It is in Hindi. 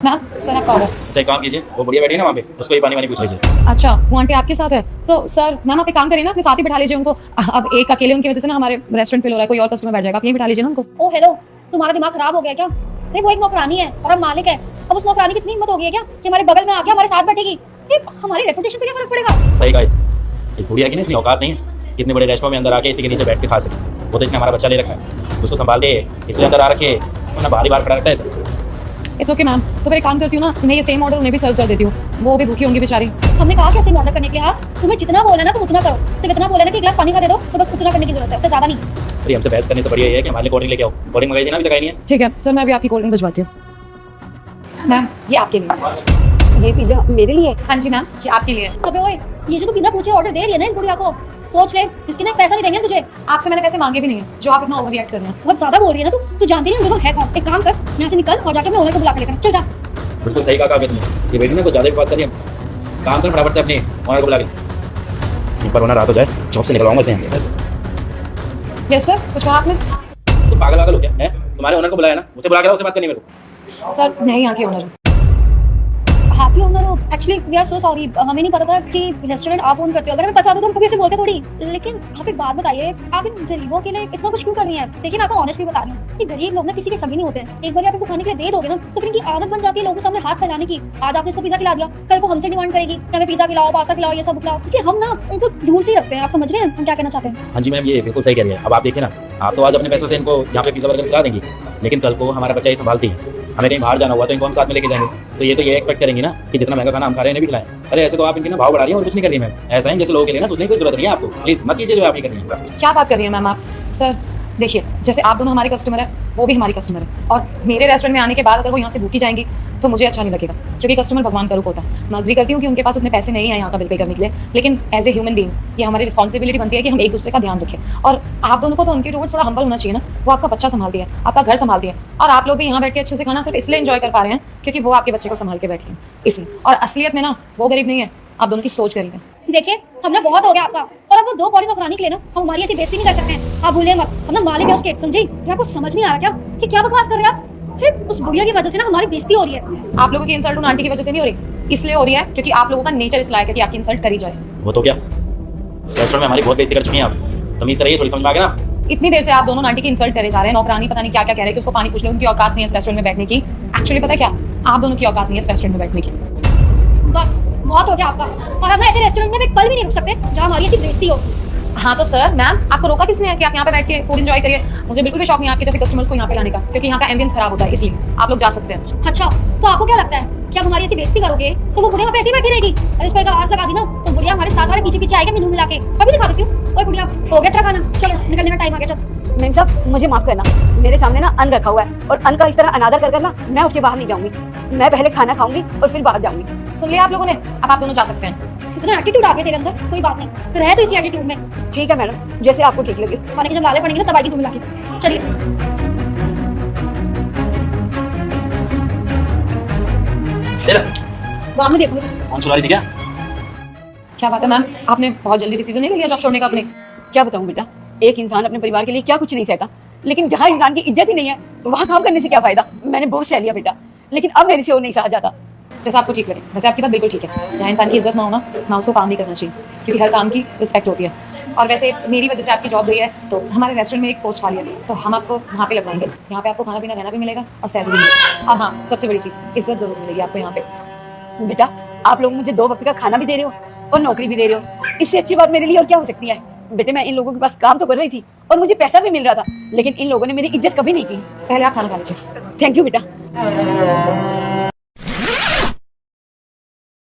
मैम सर आपका ऑर्डर। सही काम कीजिए, वो बुढ़िया बैठी है ना वहाँ पे, उसको ही पानी वानी पूछ लीजिए। अच्छा वो आंटी आपके साथ है तो सर मैम आप एक काम करिए ना, अपने साथ ही बिठा लीजिए उनको। अब एक अकेले उनकी वजह से ना हमारे रेस्टोरेंट फेल हो रहा है, कोई और कस्टमर बैठ जाएगा, आप यहीं बिठा लीजिए ना उनको। ओ हेलो, तुम्हारा दिमाग खराब हो गया क्या? अरे वो एक नौकरानी है और अब मालिक है। अब उस नौकरानी की इतनी हिम्मत हो गई है क्या कि हमारे बगल में आके हमारे साथ बैठेगी? ये हमारी रेपुटेशन पे क्या फर्क पड़ेगा? सही कहा, इस बुढ़िया की ना इतनी औकात नहीं है कितने बड़े रेस्टोरेंट में अंदर आके इसी के नीचे बैठ के खा सके। वो तो इसने हमारा बच्चा ले रखा है, उसको संभाल दे इसलिए अंदर आ रखे, वरना बाहरी बाहर खड़ा रहता है सर। इट्स ओके मैम, तो फिर एक काम करती हूँ ना, मैं ये सेम ऑर्डर उन्हें भी सर्व कर देती हूँ, वो भी भूखी होंगी बेचारी। हमने कहा कैसे ऑर्डर करने के लिए? हाँ तुम्हें जितना बोला ना तुम उतना करो, सिर्फ इतना बोला ना कि एक गिलास पानी का दे दो, तो बस उतना करने की जरूरत है, उससे ज्यादा नहीं। अरे हमसे बहस करने से बढ़िया ये है कि हमारे लिए कोल्ड ड्रिंक लेके आओ। कोल्ड ड्रिंक मंगाई थी ना, अभी तक आई नहीं है। ठीक है सर, मैं अभी आपकी कोल्ड ड्रिंक भिजवाती हूँ। मैम ये आपके लिए। ये पिज्जा मेरे लिए? हाँ जी मैम, ये आपके लिए। अबे ओए, ये जो तू बिना पूछे ऑर्डर दे रही है ना इस बुढ़िया को, सोच ले इसके ना पैसा नहीं देंगे तुझे। आपसे मैंने पैसे मांगे भी नहीं है, जो आप इतना ओवर रिएक्ट कर रहे हैं। बहुत ज्यादा बोल रही है ना तू जानती नहीं है कौन। एक काम कर, यहाँ से निकल और जाके अपने ओनर को बुला के लेकर चल जा। बिल्कुल सही कहा तुमने, ये बेटी ना कुछ ज्यादा बकवास कर रही है। काम कर फटाफट से अपने ओनर को बुला के, पर ओनर रात हो जाए जॉब से निकलवाऊंगा से यहाँ से। यस सर, कुछ कहा आपने? तो पागल हो क्या है? तुम्हारे ओनर को बुलाया ना, मुझे बुला के लाओ, उससे बात करनी है मेरे को। सर मैं ही यहाँ की ओनर हूँ। आप ही ओनर हो? Actually we are so sorry, हमें नहीं पता था कि रेस्टोरेंट आप ओन करते हो। अगर हमें पता होता तो हम कभी ऐसे बोलते थोड़ी। लेकिन आप एक बात बताइए, आप इन गरीबों के लिए इतना कुछ क्यों कर रही हैं? देखिए मैं आपको ऑनेस्टली बता रही हूँ कि गरीब लोग ना किसी के सभी नहीं होते हैं। एक बार आप इनको खाने के लिए दे दोगे ना तो फिर इनकी आदत बन जाती है लोगों के सामने हाथ फैलाने की। आज आपने इसको पिज्जा खिला दिया, कल को हमसे डिमांड करेगी कि हमें पिज्जा खिलाओ, पास्ता खिलाओ, ये सब खिलाओ। इसलिए हम ना उनको दूर से ही रखते हैं। आप समझ रहे हैं हम क्या कहना चाहते हैं? हाँ जी मैम, ये बिल्कुल सही कह रही है। अब आप देखिए ना, आप तो आज अपने पैसों से इनको यहाँ पे पिज्जा बर्गर खिला देंगी, लेकिन कल को हमारा बच्चा ही संभालती है, हमें कहीं बाहर जाना हुआ तो इनको हम साथ में लेके जाएंगे, तो ये तो ये एक्सपेक्ट करेंगी ना कि जितना महंगा खाना हम खा रहे हैं भी खिलाएं। अरे ऐसे तो आप इनकी ना भाव बढ़ा रही है और कुछ नहीं कर रही मैम। ऐसा है जैसे लोगों के लिए ना सोचने की कोई जरूरत नहीं है आपको। प्लीज मत कीजिए जो आप ही कर रही है। क्या बात कर रही है मैम आप? सर देखिए, जैसे आप दोनों हमारे कस्टमर है, वो भी हमारी कस्टमर है, और मेरे रेस्टोरेंट में आने के बाद अगर वो यहाँ से भूखी जाएंगी तो मुझे अच्छा नहीं लगेगा, क्योंकि कस्टमर भगवान का रूप होता है। मैं अग्री करती हूँ कि उनके पास उतने पैसे नहीं है यहाँ का बिल पे करने के लिए, लेकिन एज ए ह्यूमन बीइंग ये हमारी रिस्पॉन्सिबिलिटी बनती है कि हम एक दूसरे का ध्यान रखें। और आप दोनों को तो उनके टूवर्ड्स थोड़ा हम्बल होना चाहिए ना। वो आपका बच्चा संभालती है, आपका घर संभालती है, और आप लोग भी यहाँ बैठ के अच्छे से खाना सिर्फ इसलिए एंजॉय कर पा रहे हैं क्योंकि वो आपके बच्चे को संभाल के बैठी है इसलिए। और असलियत में ना वो गरीब नहीं है, आप दोनों की सोच गरीब है। देखिए हमने बहुत हो गया आपका, और अब वो दो कौड़ी नौकरानी के लिए ना हम हमारी ऐसी बेइज्जती नहीं कर सकते हैं। आप भूलिए मत, हम ना मालिक है उसके, समझी? क्या आपको समझ नहीं आ रहा क्या कि क्या बकवास कर रहे हैं आप? फिर उस बुढ़िया की वजह से ना हमारी बेइज्जती हो रही है। आप लोगों की इंसल्ट उन आंटी की वजह से नहीं हो रही, इसलिए हो रही है क्योंकि आप लोगों का नेचर इस लायक है कि आपकी इंसल्ट करी जाए। वो तो क्या, इस रेस्टोरेंट में हमारी बहुत बेइज्जती कर चुकी हैं आप, तमीज से रहिए, थोड़ी समझ में आ गया ना। इतनी देर से आप दोनों आंटी की इंसल्ट करे जा रहे हैं। नौकरानी पता नहीं क्या क्या कह रहे हैं कि उसको पानी पूछ लो, उनकी औकात नहीं है इस रेस्टोरेंट में बैठने की। एक्चुअली पता है क्या, आप दोनों की औकात नहीं है इस रेस्टोरेंट में बैठने की। बस बहुत हो गया आपका, और हम ना ऐसे रेस्टोरेंट में एक पल भी नहीं रुक सकते जहाँ हमारी ऐसी बेइज्जती हो। हाँ तो सर मैम, आपको रोका किसने है कि आप यहाँ पे बैठ के फूड एंजॉय करिए? मुझे बिल्कुल भी शौक नहीं है आपके जैसे कस्टमर्स को यहाँ पे लाने का, क्योंकि यहाँ का एम्बियंस खराब होता है, इसलिए आप लोग जा सकते हैं। अच्छा तो आपको क्या लगता है कि आप हमारी ऐसी बेइज्जती करोगे तो वो बुढ़िया वहाँ पे ऐसे ही बैठी रहेगी? अरे इसको एक आवाज लगा दी ना तो बुढ़िया हमारे साथ हमारे पीछे पीछे आएगा, मुंह मिला के। अभी दिखा देती हूँ। ओए बुढ़िया, हो गया तेरा खाना, चलो निकलने का टाइम आ गया, चल। मैम साहब मुझे माफ करना, मेरे सामने ना अन्न रखा हुआ है, और अन्न का इस तरह अनादर कर ना मैं उठ के बाहर नहीं जाऊंगी। मैं पहले खाना खाऊंगी और फिर बाहर जाऊंगी। सुन लिया आप लोगों ने? अब आप दोनों जा सकते हैं। इतना एटीट्यूड आ गया तेरे अंदर, कोई बात नहीं, रहे तो इसी एटीट्यूड में। ठीक है मैडम, जैसे आपको ठीक लगे। खाने के जब लाले पड़ेंगे ना तब आएगी तुम मिला के। चलिए ले लो। बाद में देख लो। कौन चुरा रही थी क्या? क्या बात है मैम, आपने बहुत जल्दी डिसीजन नहीं ले लिया जॉब छोड़ने का अपने? क्या बताऊं बेटा, एक इंसान अपने परिवार के लिए क्या कुछ नहीं सहता, लेकिन जहाँ इंसान की इज्जत ही नहीं है वहाँ काम करने से क्या फायदा। मैंने बहुत सह लिया बेटा, लेकिन अब मेरे से और नहीं सहा जाता। जैसा आपको ठीक लगे। वैसे आपकी बात बिल्कुल ठीक है, जहाँ इंसान की इज्जत ना हो ना उसको काम नहीं करना चाहिए, क्योंकि हर काम की रिस्पेक्ट होती है। और वैसे मेरी वजह से आपकी जॉब गई है तो हमारे रेस्टोरेंट में एक पोस्ट खाली है, तो हम आपको वहाँ पे लगवाएंगे। यहाँ पे आपको खाना पीना रहना भी मिलेगा और सैलरी भी मिलेगी। और हाँ, सबसे बड़ी चीज़, इज्जत जरूर मिलेगी आपको यहाँ पे। बेटा आप लोग मुझे 2 वक्त का खाना भी दे रहे हो और नौकरी भी दे रहे हो, इससे अच्छी बात मेरे लिए और क्या हो सकती है? बेटे मैं इन लोगों के पास काम तो कर रही थी और मुझे पैसा भी मिल रहा था, लेकिन इन लोगों ने मेरी इज्जत कभी नहीं की। पहले आप खाना खा लीजिए। थैंक यू बेटा।